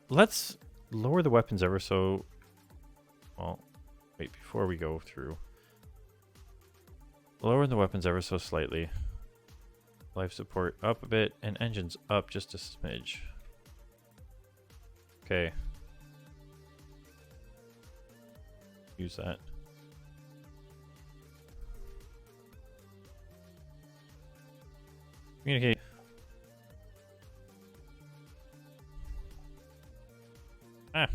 Let's lower the weapons ever so... Well, wait, before we go through. Lower the weapons ever so slightly. Life support up a bit, and engines up just a smidge. Okay. Use that. Communicate. Ah.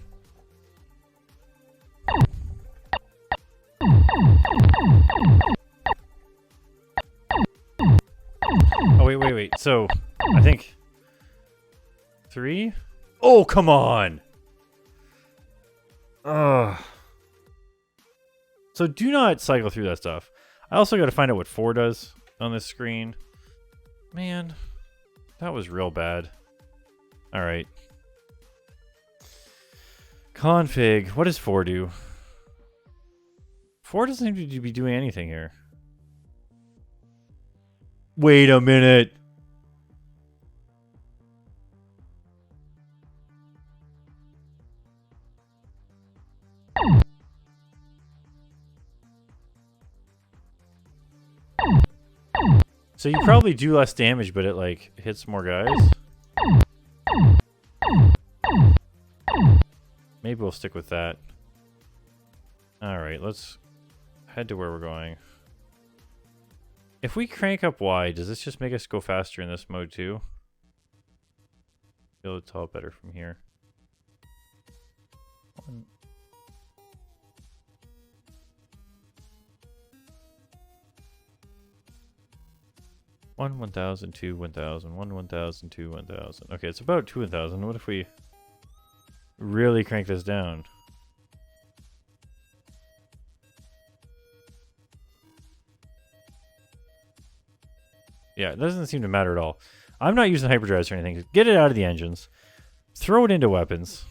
Oh, wait. So, I think... 3? Oh, come on! Ugh. So do not cycle through that stuff. I also got to find out what 4 does on this screen. Man, that was real bad. Alright. Config. What does 4 do? 4 doesn't seem to be doing anything here. Wait a minute. So you probably do less damage, but it like hits more guys. Maybe we'll stick with that. Alright, let's head to where we're going. If we crank up Y, does this just make us go faster in this mode too? Be able to tell it better from here. 1,000, 2, 1,000, 1,000, 2, 1,000. Okay, it's about 2, 1,000. What if we really crank this down? Yeah, it doesn't seem to matter at all. I'm not using hyperdrives or anything. Get it out of the engines. Throw it into weapons.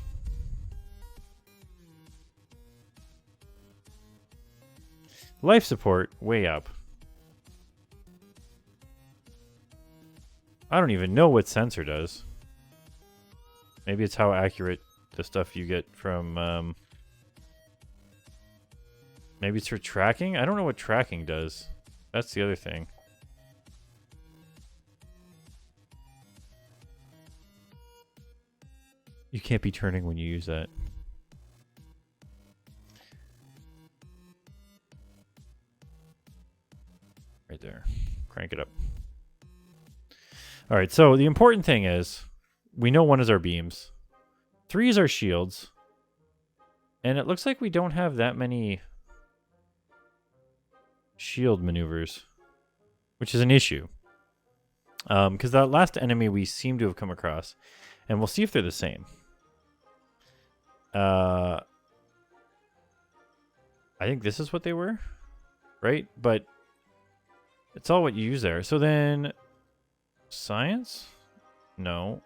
Life support, way up. I don't even know what sensor does. Maybe it's how accurate the stuff you get from... maybe it's for tracking? I don't know what tracking does. That's the other thing. You can't be turning when you use that. Right there. Crank it up. Alright, so the important thing is, we know 1 is our beams. 3 is our shields. And it looks like we don't have that many shield maneuvers, which is an issue. Because that last enemy we seem to have come across. And we'll see if they're the same. I think this is what they were, right? But it's all what you use there. So then... Science? No.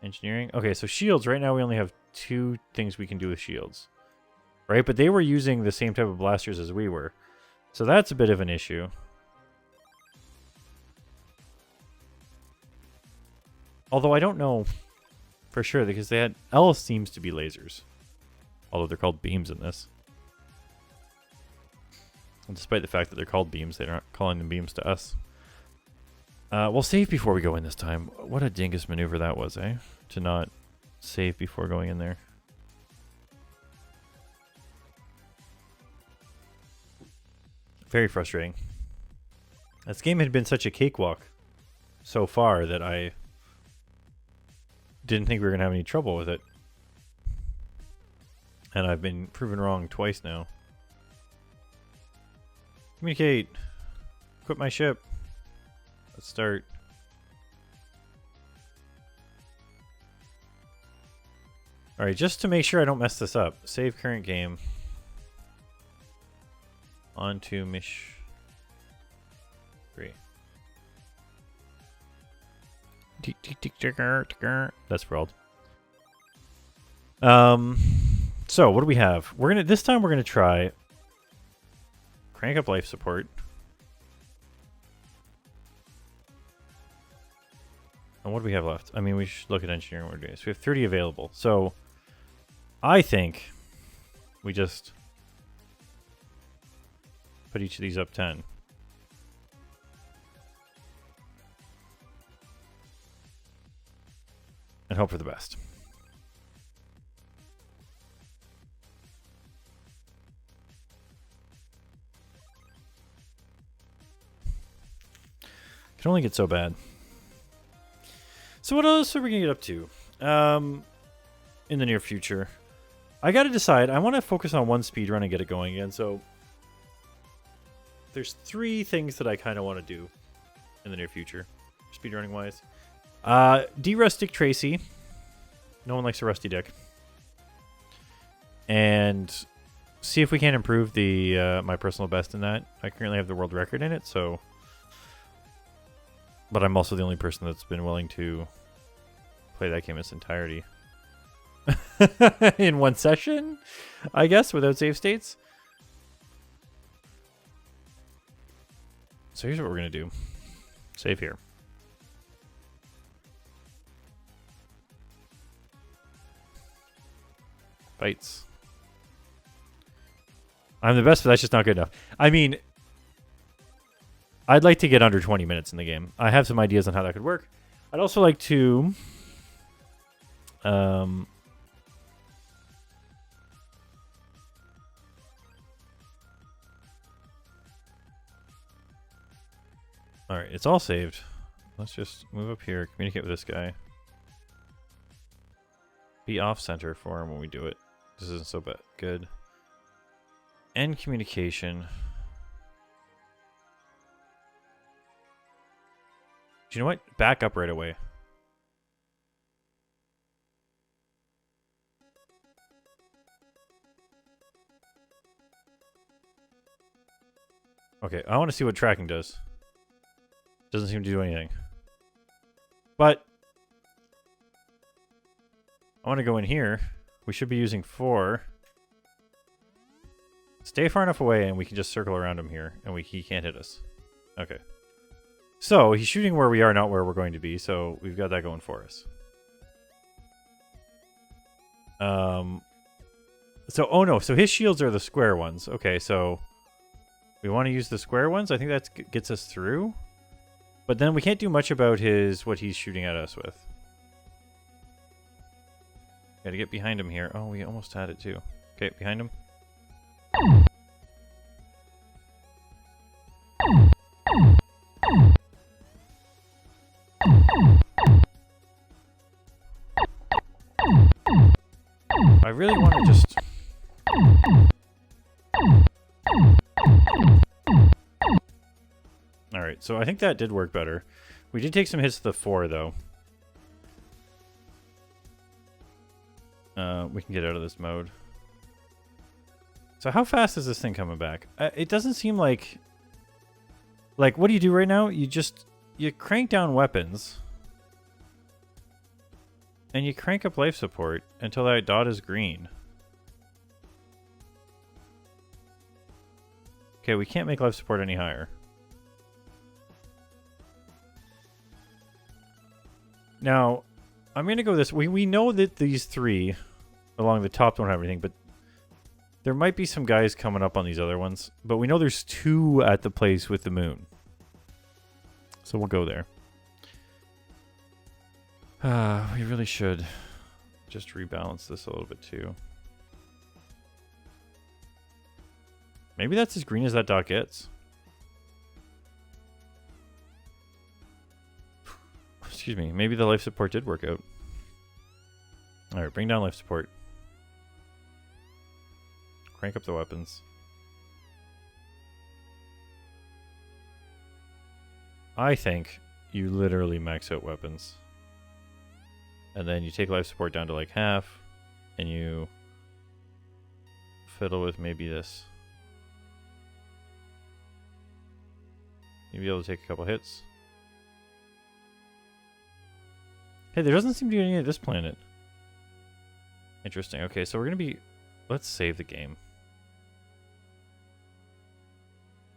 Engineering? Okay, so shields. Right now we only have 2 things we can do with shields. Right? But they were using the same type of blasters as we were. So that's a bit of an issue. Although I don't know for sure, because they had... L seems to be lasers. Although they're called beams in this. And despite the fact that they're called beams, they're not calling them beams to us. We'll save before we go in this time. What a dingus maneuver that was, eh? To not save before going in there. Very frustrating. This game had been such a cakewalk so far that I didn't think we were going to have any trouble with it. And I've been proven wrong twice now. Communicate. Equip my ship. Let's start. Alright, just to make sure I don't mess this up. Save current game. On to Mish 3. That's sprawled. So what do we have? This time we're gonna try crank up life support. And what do we have left? I mean, we should look at engineering order days. We have 30 available. So I think we just put each of these up 10. And hope for the best. Can only get so bad. So what else are we going to get up to in the near future? I got to decide. I want to focus on one speedrun and get it going again. So there's 3 things that I kind of want to do in the near future, speedrunning wise. De-rustic Tracy. No one likes a rusty deck. And see if we can improve the my personal best in that. I currently have the world record in it, so... But I'm also the only person that's been willing to play that game in its entirety. In one session, I guess, without save states. So here's what we're going to do. Save here. Fights. I'm the best, but that's just not good enough. I mean... I'd like to get under 20 minutes in the game. I have some ideas on how that could work. I'd also like to... Alright, it's all saved. Let's just move up here, communicate with this guy. Be off-center for him when we do it. This isn't so bad. Good. End communication. You know what? Back up right away. Okay, I want to see what tracking does. Doesn't seem to do anything. But I want to go in here. We should be using 4. Stay far enough away and we can just circle around him here and he can't hit us. Okay. So, he's shooting where we are, not where we're going to be, so we've got that going for us. So, oh no, so his shields are the square ones. Okay, so we want to use the square ones. I think that gets us through. But then we can't do much about what he's shooting at us with. Gotta get behind him here. Oh, we almost had it too. Okay, behind him. I really want to just... Alright, so I think that did work better. We did take some hits to the 4, though. We can get out of this mode. So how fast is this thing coming back? It doesn't seem like... Like, what do you do right now? You crank down weapons. And you crank up life support until that dot is green. Okay, we can't make life support any higher. Now, I'm going to go this... We know that these 3 along the top don't have anything, but there might be some guys coming up on these other ones. But we know there's 2 at the place with the moon. So we'll go there. We really should just rebalance this a little bit too. Maybe that's as green as that dot gets. Excuse me. Maybe the life support did work out. Alright, bring down life support. Crank up the weapons. I think you literally max out weapons. And then you take life support down to like half. And you fiddle with maybe this. You'll be able to take a couple hits. Hey, there doesn't seem to be any of this planet. Interesting. Okay, so we're going to be... Let's save the game.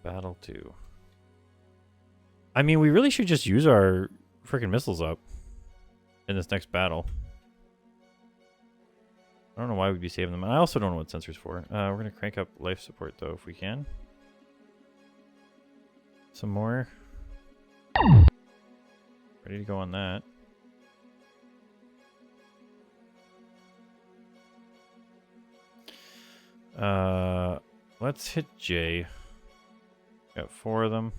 Battle 2. I mean, we really should just use our freaking missiles up. in this next battle. I don't know why we'd be saving them. I also don't know what sensor's for. We're going to crank up life support, though, if we can. Some more. Ready to go on that. Let's hit J. Got 4 of them.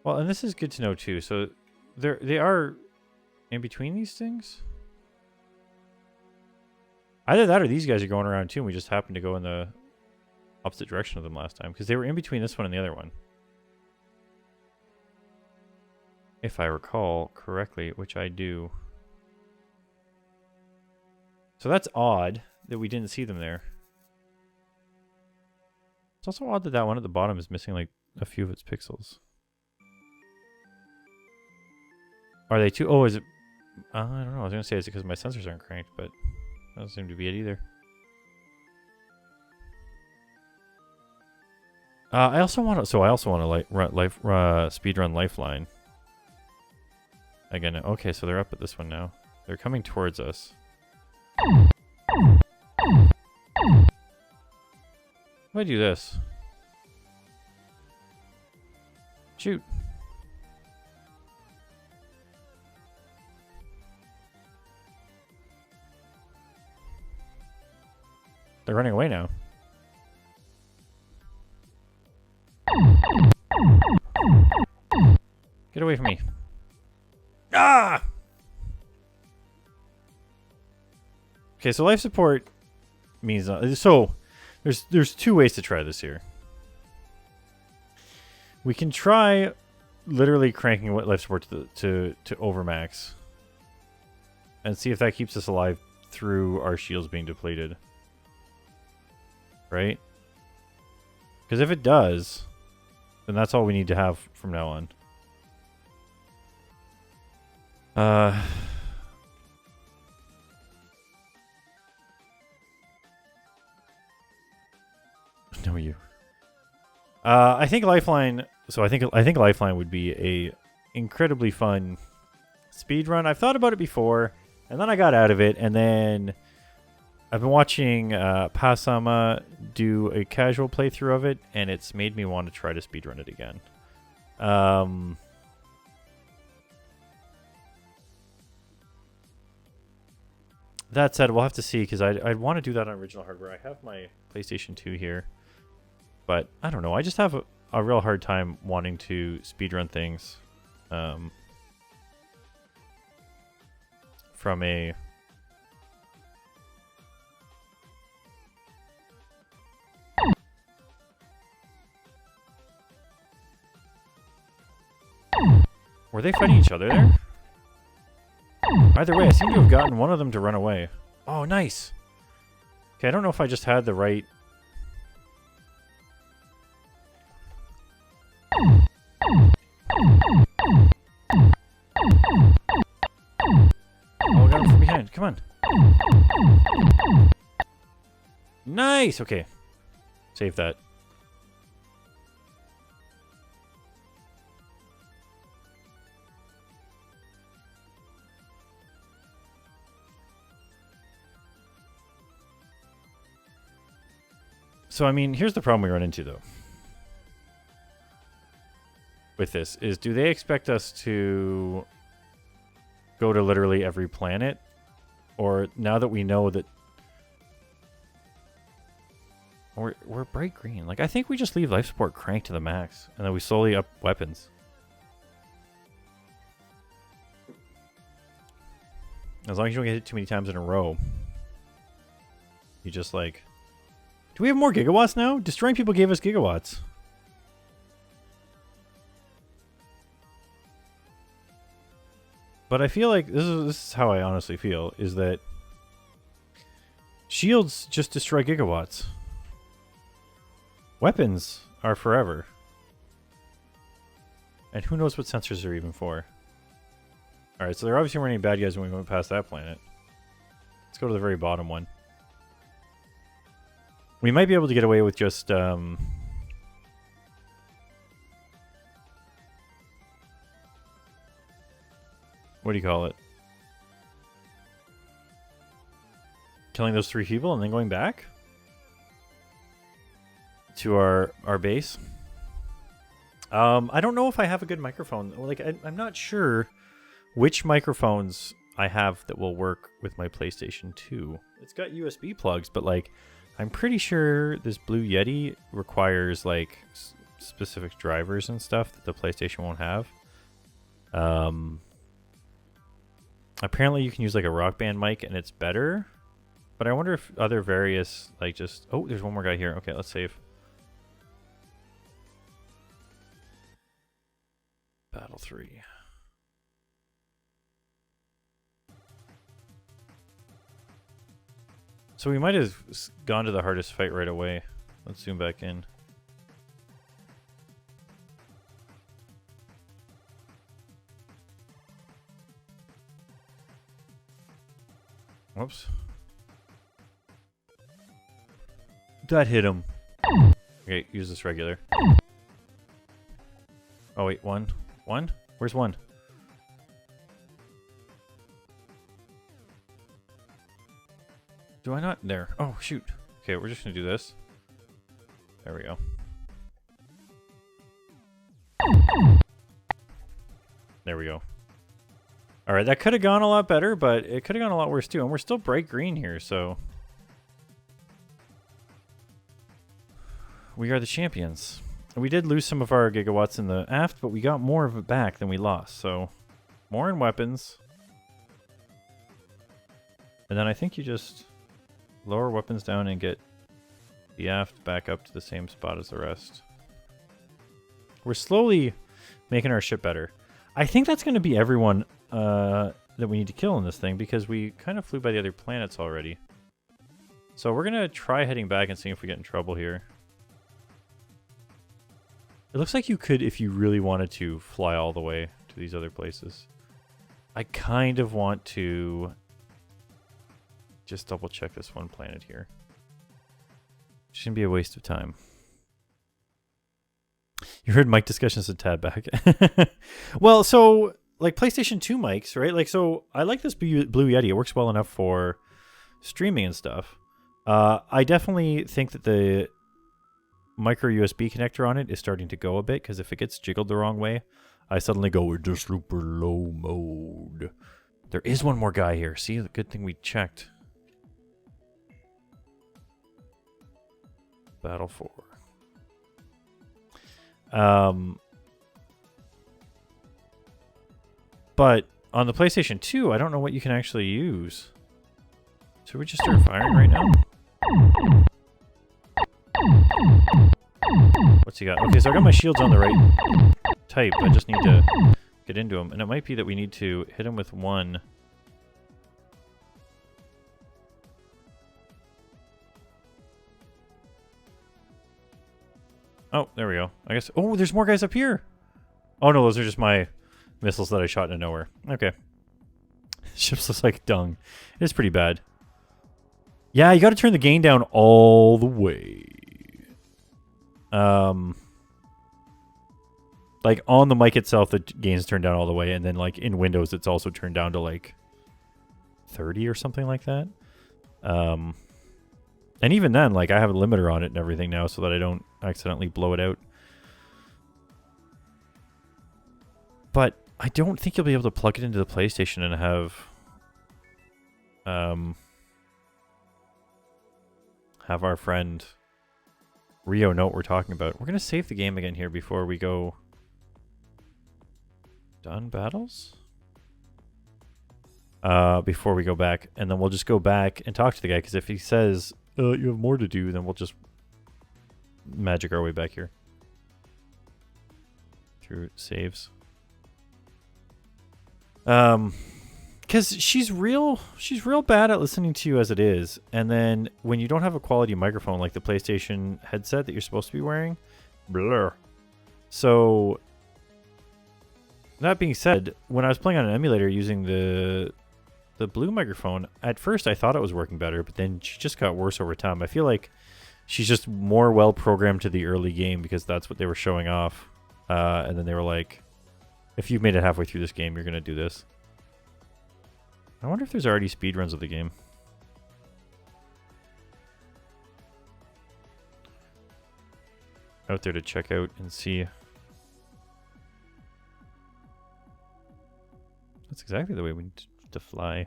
Well, and this is good to know too. So they are in between these things. Either that or these guys are going around too, and we just happened to go in the opposite direction of them last time because they were in between this one and the other one. If I recall correctly, which I do. So that's odd that we didn't see them there. It's also odd that that one at the bottom is missing like a few of its pixels. Are they too? Oh, is it? I don't know. I was going to say it's because my sensors aren't cranked, but that doesn't seem to be it either. I also want to. So I also want to speedrun Lifeline. Again, okay. So they're up at this one now. They're coming towards us. If I do this, shoot. They're running away now. Get away from me. Ah! Okay, so life support means so there's 2 ways to try this here. We can try literally cranking life support to overmax and see if that keeps us alive through our shields being depleted. Right? Because if it does, then that's all we need to have from now on. No, you. I think Lifeline. So I think Lifeline would be a incredibly fun speed run. I've thought about it before, and then I got out of it, and then I've been watching Pasama do a casual playthrough of it, and it's made me want to try to speedrun it again. That said, we'll have to see, because I'd want to do that on original hardware. I have my PlayStation 2 here, but I don't know. I just have a real hard time wanting to speedrun things from a... Were they fighting each other there? Either way, I seem to have gotten one of them to run away. Oh, nice. Okay, I don't know if I just had the right... Oh, I got him from behind. Come on. Nice! Okay. Save that. So, I mean, here's the problem we run into, though. With this, is do they expect us to go to literally every planet? Or now that we know that we're bright green. Like, I think we just leave life support cranked to the max, and then we slowly up weapons. As long as you don't get hit too many times in a row. You just, like... Do we have more gigawatts now? Destroying people gave us gigawatts. But I feel like this is how I honestly feel, is that shields just destroy gigawatts. Weapons are forever. And who knows what sensors are even for. Alright, so there obviously weren't any bad guys when we went past that planet. Let's go to the very bottom one. We might be able to get away with just what do you call it? Killing those 3 people and then going back to our base. I don't know if I have a good microphone. Like, I'm not sure which microphones I have that will work with my PlayStation 2. It's got USB plugs, but like, I'm pretty sure this Blue Yeti requires like specific drivers and stuff that the PlayStation won't have. Apparently you can use like a Rock Band mic and it's better, but I wonder if other various like just, oh, there's one more guy here. Okay, let's save. Battle 3. So we might have gone to the hardest fight right away. Let's zoom back in. Whoops. That hit him. Okay, use this regular. Oh wait, one? Where's one? Do I not? There. Oh, shoot. Okay, we're just gonna do this. There we go. There we go. Alright, that could have gone a lot better, but it could have gone a lot worse too. And we're still bright green here, so... we are the champions. We did lose some of our gigawatts in the aft, but we got more of it back than we lost, so... more in weapons. And then I think you just... lower weapons down and get the aft back up to the same spot as the rest. We're slowly making our ship better. I think that's going to be everyone that we need to kill in this thing, because we kind of flew by the other planets already. So we're going to try heading back and seeing if we get in trouble here. It looks like you could, if you really wanted to, fly all the way to these other places. I kind of want to... just double check this one planet here. Shouldn't be a waste of time. You heard mic discussions a tad back. Well, so like PlayStation 2 mics, right? Like, so I like this Blue Yeti. It works well enough for streaming and stuff. I definitely think that the micro USB connector on it is starting to go a bit, because if it gets jiggled the wrong way, I suddenly go into super low mode. There is one more guy here. See, good thing we checked. Battle 4. But on the PlayStation 2, I don't know what you can actually use. Should we just start firing right now? What's he got? Okay, so I got my shields on the right type. I just need to get into him. And it might be that we need to hit him with one. Oh, there we go. I guess... oh, there's more guys up here! Oh no, those are just my missiles that I shot into nowhere. Okay. Ships looks like dung. It is pretty bad. Yeah, you gotta turn the gain down all the way. Like, on the mic itself, the gain's turned down all the way, and then, like, in Windows, it's also turned down to, like, 30 or something like that. And even then, like, I have a limiter on it and everything now so that I don't accidentally blow it out. But I don't think you'll be able to plug it into the PlayStation and have our friend Rio know what we're talking about. We're going to save the game again here before we go... done battles? Before we go back. And then we'll just go back and talk to the guy, because if he says... you have more to do, then we'll just magic our way back here. Through saves. Because she's real bad at listening to you as it is. And then when you don't have a quality microphone like the PlayStation headset that you're supposed to be wearing, blur. So, that being said, when I was playing on an emulator using the blue microphone, at first I thought it was working better, but then she just got worse over time. I feel like she's just more well programmed to the early game, because that's what they were showing off. And then they were like, if you've made it halfway through this game, you're going to do this. I wonder if there's already speedruns of the game. Out there to check out and see. That's exactly the way we need to fly.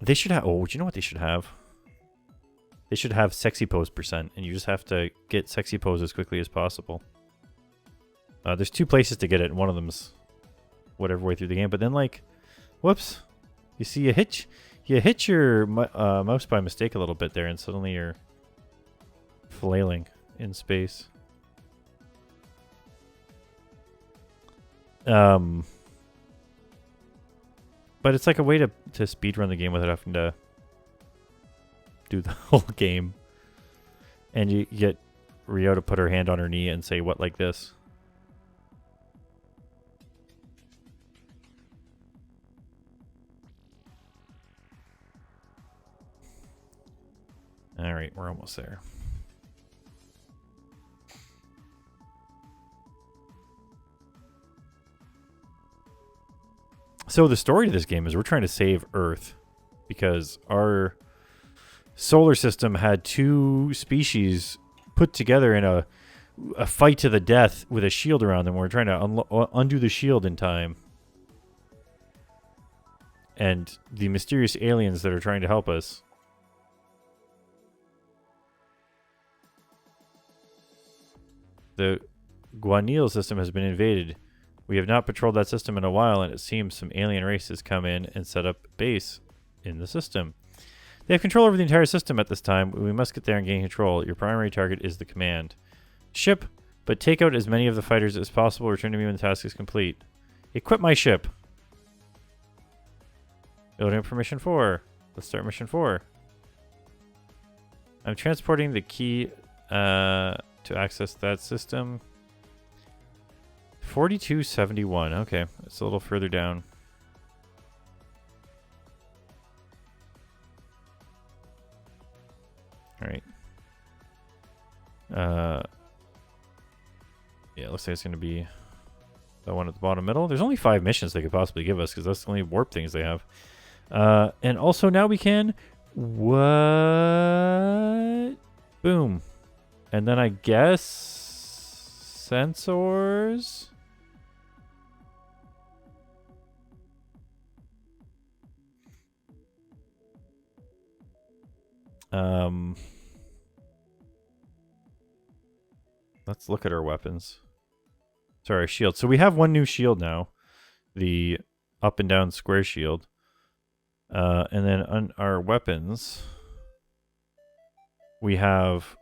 They should have... Oh, do you know what they should have? They should have sexy pose %, and you just have to get sexy pose as quickly as possible. There's 2 places to get it, and one of them's whatever way through the game. But then, like, whoops, you see, you hit your mouse by mistake a little bit there, and suddenly you're flailing in space. But it's like a way to speedrun the game without having to do the whole game. And you get Rio to put her hand on her knee and say, "What, like this?" All right, we're almost there. So the story to this game is we're trying to save Earth because our solar system had 2 species put together in a fight to the death with a shield around them. We're trying to undo the shield in time. And the mysterious aliens that are trying to help us. The Guanil system has been invaded. We have not patrolled that system in a while, and it seems some alien races come in and set up base in the system. They have control over the entire system at this time. We must get there and gain control. Your primary target is the command ship, but take out as many of the fighters as possible. Return to me when the task is complete. Equip my ship. Building up for mission 4. Let's start mission 4. I'm transporting the key to access that system. 4271. Okay, it's a little further down. All right. Yeah, it looks like it's going to be the one at the bottom middle. There's only 5 missions they could possibly give us because that's the only warp things they have. And also now we can... What? Boom. And then I guess... Sensors... Let's look at our weapons. Sorry, our shield. So we have one new shield now. The up and down square shield. And then on our weapons, we have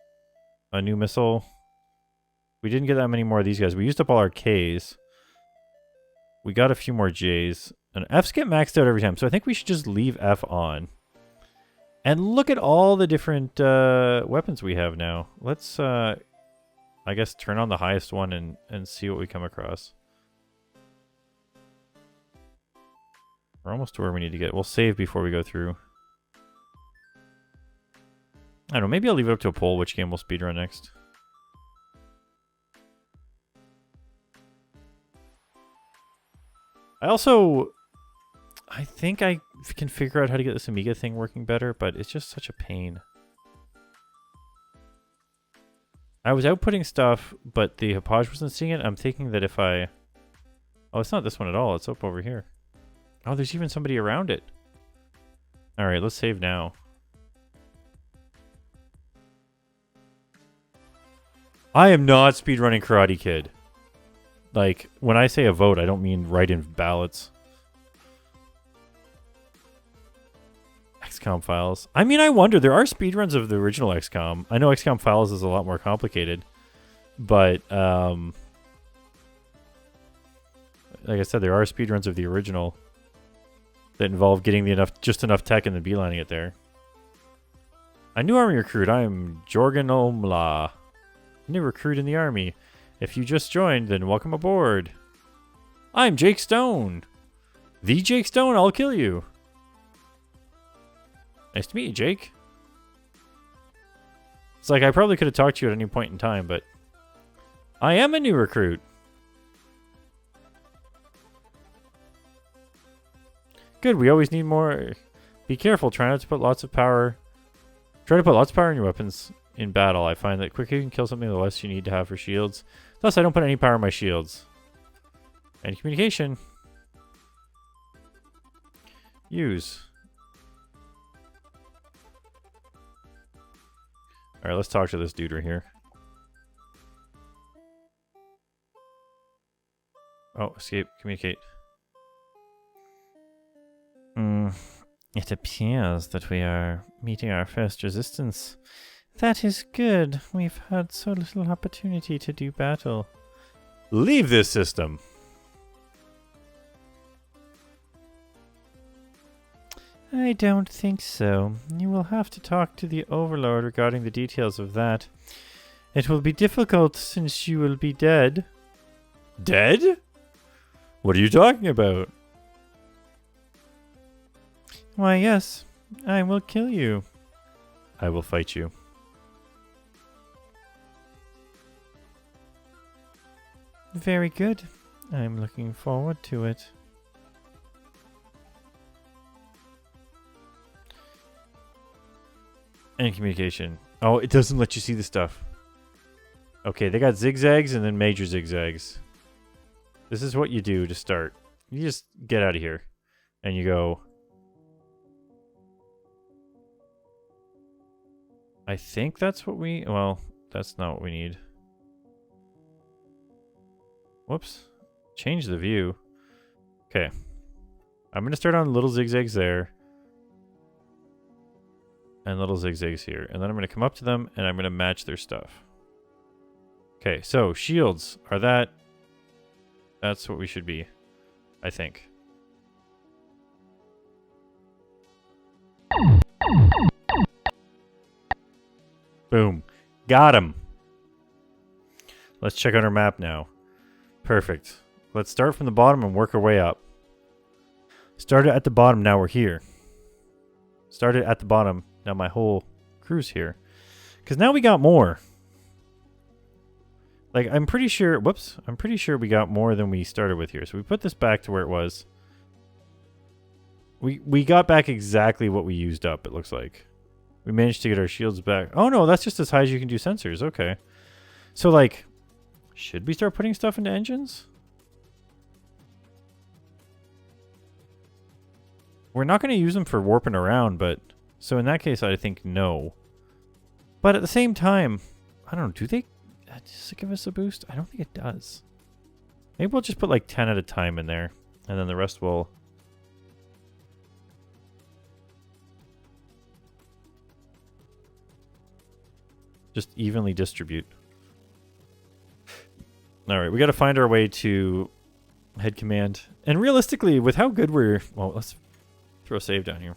a new missile. We didn't get that many more of these guys. We used up all our Ks. We got a few more Js. And Fs get maxed out every time. So I think we should just leave F on. And look at all the different weapons we have now. Let's, I guess, turn on the highest one and see what we come across. We're almost to where we need to get. We'll save before we go through. I don't know. Maybe I'll leave it up to a poll which game we'll speedrun next. I think I can figure out how to get this Amiga thing working better, but it's just such a pain. I was outputting stuff, but the Hauppauge wasn't seeing it. I'm thinking that if I... Oh, it's not this one at all. It's up over here. Oh, there's even somebody around it. Alright, let's save now. I am not speedrunning Karate Kid. Like, when I say a vote, I don't mean write-in ballots. XCOM Files. I mean, I wonder. There are speedruns of the original XCOM. I know XCOM Files is a lot more complicated. But, like I said, there are speedruns of the original that involve getting the just enough tech and then beelining it there. A new army recruit. I'm Jorgen Omla. New recruit in the army. If you just joined, then welcome aboard. I'm Jake Stone. The Jake Stone, I'll kill you. Nice to meet you, Jake. It's like I probably could have talked to you at any point in time, but I am a new recruit. Good, we always need more. Be careful, try not to put lots of power. Try to put lots of power in your weapons in battle. I find that the quicker you can kill something, the less you need to have for shields. Thus, I don't put any power in my shields. And communication. Use. Alright, let's talk to this dude right here. Oh, escape, communicate. It appears that we are meeting our first resistance. That is good. We've had so little opportunity to do battle. Leave this system! I don't think so. You will have to talk to the Overlord regarding the details of that. It will be difficult since you will be dead. Dead? What are you talking about? Why, yes. I will kill you. I will fight you. Very good. I'm looking forward to it. And communication. Oh, it doesn't let you see the stuff. Okay, they got zigzags and then major zigzags. This is what you do to start. You just get out of here. And you go... I think that's what we... Well, that's not what we need. Whoops. Change the view. Okay. I'm going to start on little zigzags there. And little zigzags here. And then I'm going to come up to them and I'm going to match their stuff. Okay, so shields are that. That's what we should be, I think. Boom. Got him. Let's check out our map now. Perfect. Let's start from the bottom and work our way up. Started at the bottom, now we're here. Started at the bottom, now my whole crew's here. Because now we got more. Like, I'm pretty sure... Whoops. I'm pretty sure we got more than we started with here. So we put this back to where it was. We got back exactly what we used up, it looks like. We managed to get our shields back. Oh, no, that's just as high as you can do sensors. Okay. So, like, should we start putting stuff into engines? We're not going to use them for warping around, but... So, in that case, I think no. But at the same time, I don't know, do they... Does it give us a boost? I don't think it does. Maybe we'll just put like 10 at a time in there. And then the rest will... just evenly distribute. Alright, we got to find our way to head command. And realistically, with how good we're... Well, let's throw a save down here.